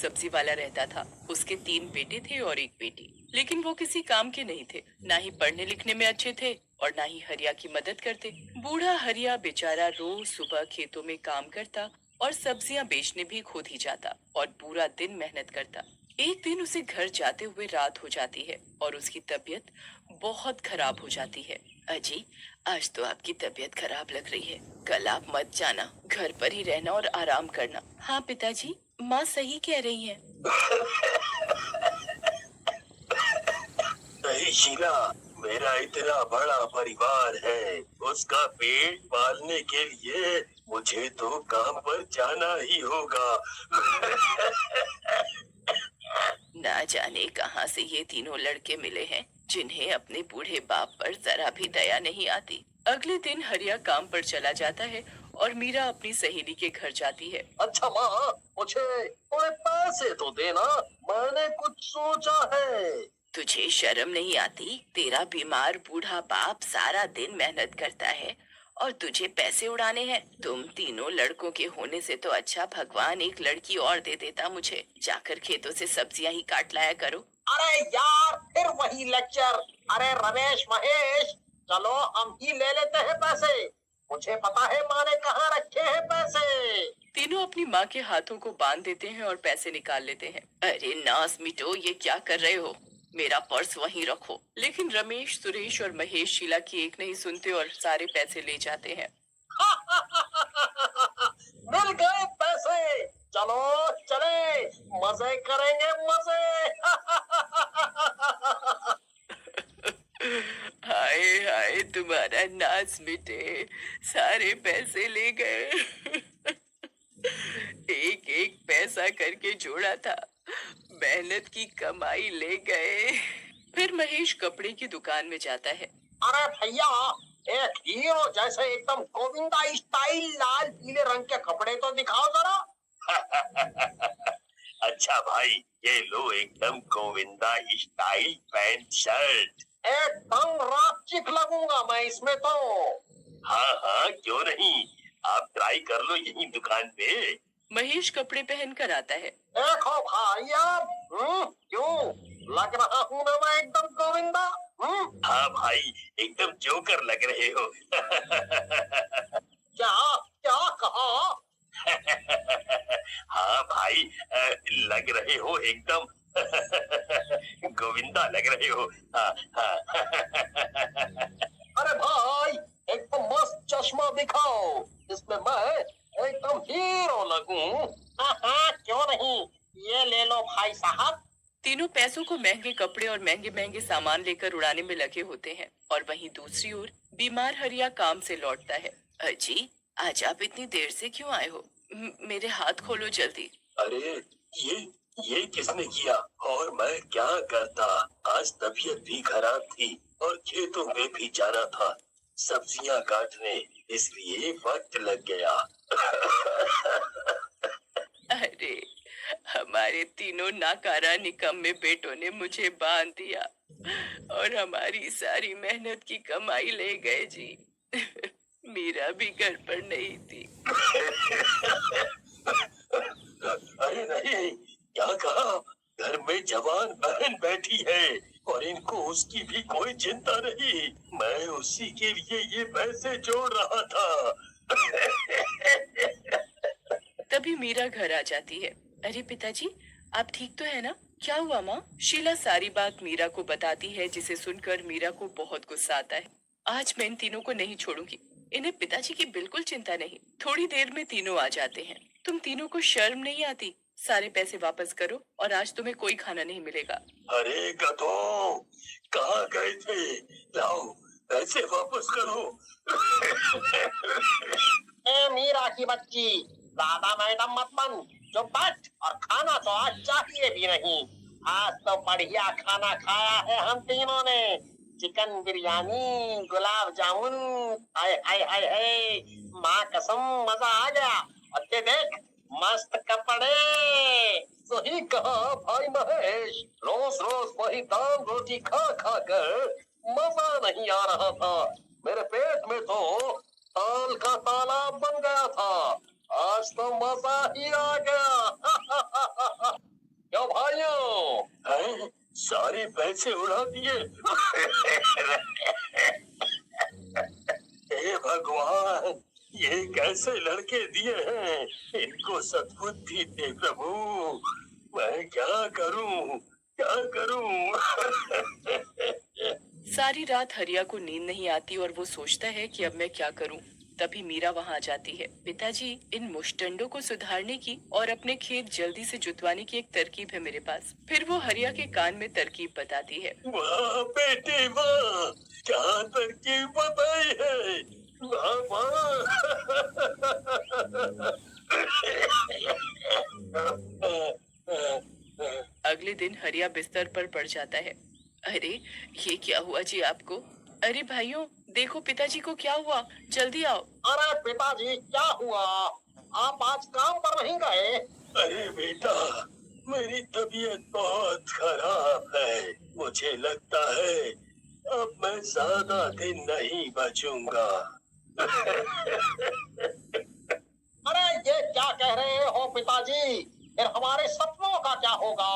सब्जी वाला रहता था। उसके 3 बेटे थे और 1 बेटी, लेकिन वो किसी काम के नहीं थे। ना ही पढ़ने लिखने में अच्छे थे और ना ही हरिया की मदद करते। बूढ़ा हरिया बेचारा रोज सुबह खेतों में काम करता और सब्जियां बेचने भी खुद ही जाता और पूरा दिन मेहनत करता। एक दिन उसे घर जाते हुए रात हो जाती है और उसकी तबीयत बहुत खराब हो जाती है। अजी, आज तो आपकी तबीयत खराब लग रही है। कल आप मत जाना, घर पर ही रहना और आराम करना। हाँ पिताजी, माँ सही कह रही है। नहीं शीला, मेरा इतना बड़ा परिवार है, उसका पेट पालने के लिए मुझे तो काम पर जाना ही होगा। ना जाने कहाँ से ये तीनों लड़के मिले हैं, जिन्हें अपने बूढ़े बाप पर जरा भी दया नहीं आती। अगले दिन हरिया काम पर चला जाता है और मीरा अपनी सहेली के घर जाती है। अच्छा माँ, मुझे थोड़े पैसे तो देना, मैंने कुछ सोचा है। तुझे शर्म नहीं आती? तेरा बीमार बूढ़ा बाप सारा दिन मेहनत करता है और तुझे पैसे उड़ाने हैं। तुम तीनों लड़कों के होने से तो अच्छा भगवान एक लड़की और दे देता मुझे। जाकर खेतों से सब्जियां ही काट लाया करो। अरे यार, फिर वही लेक्चर। अरे रमेश महेश, चलो हम ही ले लेते हैं पैसे। मुझे पता है माँ ने कहाँ रखे हैं पैसे। तीनों अपनी माँ के हाथों को बांध देते हैं और पैसे निकाल लेते हैं। अरे नास मिटो, ये क्या कर रहे हो? मेरा पर्स वहीं रखो। लेकिन रमेश, सुरेश और महेश शीला की एक नहीं सुनते और सारे पैसे ले जाते हैं। मिल गए पैसे, चलो चले, मजे करेंगे मजे। हाय हाय, तुम्हारा नाच मिटे, सारे पैसे ले गए। एक एक पैसा करके जोड़ा था, मेहनत की कमाई ले गए। फिर महेश कपड़े की दुकान में जाता है। अरे भैया, एक हीरो जैसे एकदम गोविंदा स्टाइल लाल पीले रंग के कपड़े तो दिखाओ जरा। अच्छा भाई, ये लो एकदम गोविंदा स्टाइल पैंट शर्ट। एकदम रापचिक लगूंगा मैं इसमें तो। हाँ हाँ, क्यों नहीं, आप ट्राई कर लो यही दुकान पे। महेश कपड़े पहनकर आता है। देखो भाई अब, क्यों लग रहा हूँ ना मैं एकदम गोविंदा? हाँ भाई, एकदम जोकर लग रहे हो। क्या क्या कहा? हाँ भाई, लग रहे हो एकदम गोविंदा लग रहे हो। हाँ हाँ। अरे भाई, एकदम मस्त चश्मा दिखाओ, इसमें मैं एकदम हीरो लगूं। हाँ हाँ, क्यों नहीं, ये ले लो भाई साहब। तीनों पैसों को महंगे कपड़े और महंगे महंगे सामान लेकर उड़ाने में लगे होते हैं और वहीं दूसरी ओर बीमार हरिया काम से लौटता है। अजी, आज आप इतनी देर से क्यों आए हो? मेरे हाथ खोलो जल्दी। अरे ये किसने किया और मैं क्या करता? आज तबीयत भी खराब थी और खेतों में भी जाना था, सब्जियां काटने, इसलिए वक्त लग गया। अरे, हमारे तीनों नाकारा निकम्मे बेटों ने मुझे बांध दिया और हमारी सारी मेहनत की कमाई ले गए जी। मीरा भी घर पर नहीं थी। अरे नहीं, क्या कहा? घर में जवान बहन बैठी है और इनको उसकी भी कोई चिंता नहीं। मैं उसी के लिए ये पैसे जोड़ रहा था। तभी मीरा घर आ जाती है। अरे पिताजी, आप ठीक तो है ना? क्या हुआ माँ? शीला सारी बात मीरा को बताती है, जिसे सुनकर मीरा को बहुत गुस्सा आता है। आज मैं इन तीनों को नहीं छोड़ूंगी। इन्हें पिताजी की बिल्कुल चिंता नहीं। थोड़ी देर में तीनों आ जाते हैं। तुम तीनों को शर्म नहीं आती? सारे पैसे वापस करो और आज तुम्हें कोई खाना नहीं मिलेगा। अरे गधों, कहाँ गए थे? लाओ पैसे वापस करो। ए मीरा की बच्ची, दादा मैडम मत बन, जो बैठ और खाना तो आज चाहिए भी नहीं। आज तो बढ़िया खाना खाया है हम तीनों ने, चिकन बिरयानी, गुलाब जामुन, हाय हाय हाय हाय, माँ कसम मजा आ गया। और ये देख, मस्त कपड़े। सही कहा भाई महेश, रोज रोज वही दाल रोटी खा खा कर मजा नहीं आ रहा था। मेरे पेट में तो ताल का तालाब बन गया था। आज तो मजा ही आ गया। सारे पैसे उड़ा दिए। हे भगवान, ये कैसे लड़के दिए हैं? इनको सद्बुद्धि दे प्रभु। मैं क्या करूं, क्या करूं? सारी रात हरिया को नींद नहीं आती और वो सोचता है कि अब मैं क्या करूं। तभी मीरा वहां आ जाती है। पिताजी, इन मुश्टंडों को सुधारने की और अपने खेत जल्दी से जुतवाने की एक तरकीब है मेरे पास। फिर वो हरिया के कान में तरकीब बताती है। वाह बेटे वाह, क्या तरकीब बताई है। वाह वाह। अगले दिन हरिया बिस्तर पर पड़ जाता है। अरे, ये क्या हुआ जी आपको? अरे भाइयों, देखो पिताजी को क्या हुआ, जल्दी आओ। अरे पिताजी क्या हुआ? आप आज काम पर नहीं गए? अरे बेटा, मेरी तबीयत बहुत खराब है। मुझे लगता है अब मैं ज्यादा दिन नहीं बचूंगा। अरे ये क्या कह रहे हो पिताजी? फिर हमारे सपनों का क्या होगा?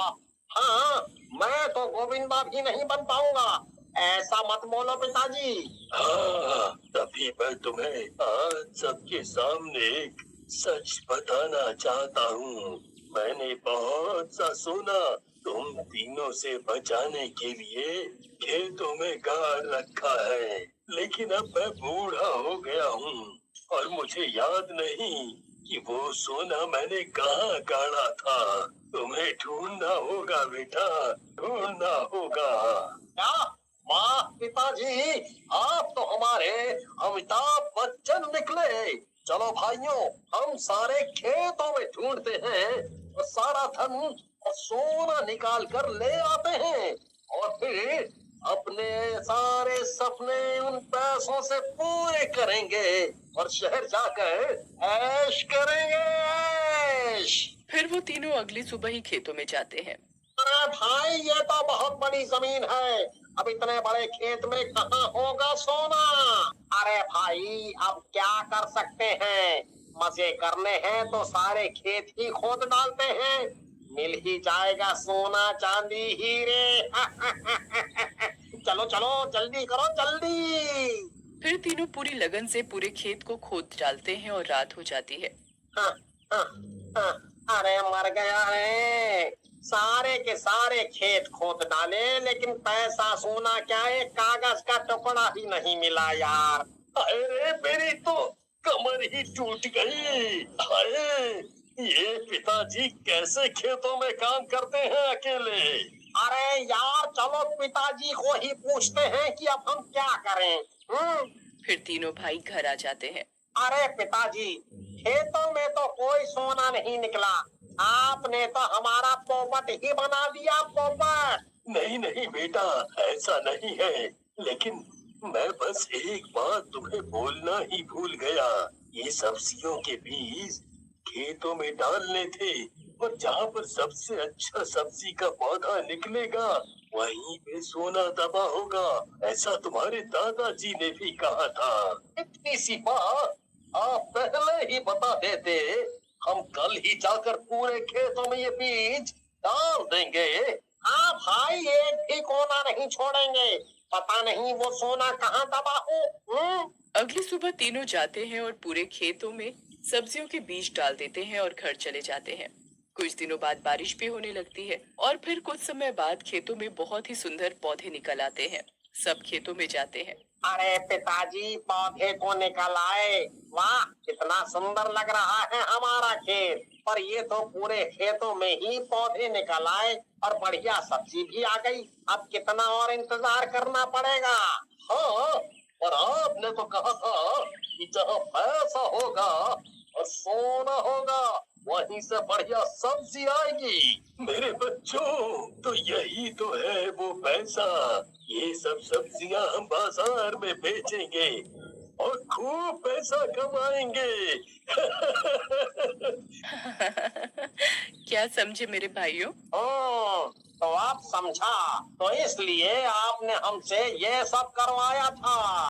हाँ, मैं तो गोविंदा भी नहीं बन पाऊंगा। ऐसा मत बोलो पिताजी। हाँ, तभी मैं तुम्हें आज सबके सामने एक सच बताना चाहता हूँ। मैंने बहुत सा सोना तुम तीनों से बचाने के लिए खेतों में गाड़ रखा है, लेकिन अब मैं बूढ़ा हो गया हूँ और मुझे याद नहीं कि वो सोना मैंने कहाँ गाड़ा था। तुम्हें ढूंढना होगा बेटा, ढूंढना होगा। क्या? वाह पिताजी, आप तो हमारे अमिताभ बच्चन निकले। चलो भाइयों, हम सारे खेतों में ढूंढते हैं और सारा धन और सोना निकाल कर ले आते हैं और फिर अपने सारे सपने उन पैसों से पूरे करेंगे और शहर जाकर ऐश करेंगे, ऐश। फिर वो तीनों अगली सुबह ही खेतों में जाते हैं। अरे भाई, ये तो बहुत बड़ी जमीन है। अब इतने बड़े खेत में कहाँ होगा सोना? अरे भाई, अब क्या कर सकते हैं? मजे करने हैं तो सारे खेत ही खोद डालते हैं। मिल ही जाएगा सोना चांदी हीरे। चलो चलो, जल्दी करो जल्दी। फिर तीनों पूरी लगन से पूरे खेत को खोद डालते हैं और रात हो जाती है। हाँ, हाँ, हाँ, अरे मर गया रे। सारे के सारे खेत खोद डाले, लेकिन पैसा सोना क्या, एक कागज का टुकड़ा ही नहीं मिला यार। अरे मेरी तो कमर ही टूट गई। अरे ये पिताजी कैसे खेतों में काम करते हैं अकेले? अरे यार, चलो पिताजी को ही पूछते हैं कि अब हम क्या करें। फिर तीनों भाई घर आ जाते हैं। अरे पिताजी, खेतों में तो कोई सोना नहीं निकला। आपने तो हमारा पोपट ही बना दिया, पोपट। नहीं नहीं बेटा, ऐसा नहीं है। लेकिन मैं बस एक बात तुम्हें बोलना ही भूल गया। ये सब्जियों के बीज खेतों में डालने थे और जहाँ पर सबसे अच्छा सब्जी का पौधा निकलेगा वहीं पे सोना दबा होगा। ऐसा तुम्हारे दादाजी ने भी कहा था। इतनी सी बात आप पहले ही बता देते, हम कल ही जाकर पूरे खेतों में ये बीज डाल देंगे। हाँ भाई, एक भी कोना नहीं छोड़ेंगे। पता नहीं वो सोना कहाँ दबा हो। अगली सुबह तीनों जाते हैं और पूरे खेतों में सब्जियों के बीज डाल देते हैं और घर चले जाते हैं। कुछ दिनों बाद बारिश भी होने लगती है और फिर कुछ समय बाद खेतों में बहुत ही सुंदर पौधे निकल आते हैं। सब खेतों में जाते हैं। अरे पिताजी, पौधे को निकल आए। वाह, कितना सुंदर लग रहा है हमारा खेत। पर ये तो पूरे खेतों में ही पौधे निकल आए और बढ़िया सब्जी भी आ गई। अब कितना और इंतजार करना पड़ेगा? हाँ, और आपने तो कहा था कि जहाँ पैसा होगा और सोना होगा वहीं से बढ़िया सब्जी आएगी। मेरे बच्चों, तो यही तो है वो पैसा। ये सब सब्जियां हम बाजार में बेचेंगे और खूब पैसा कमाएंगे। क्या समझे मेरे भाइयों? तो आप समझा, तो इसलिए आपने हमसे ये सब करवाया था।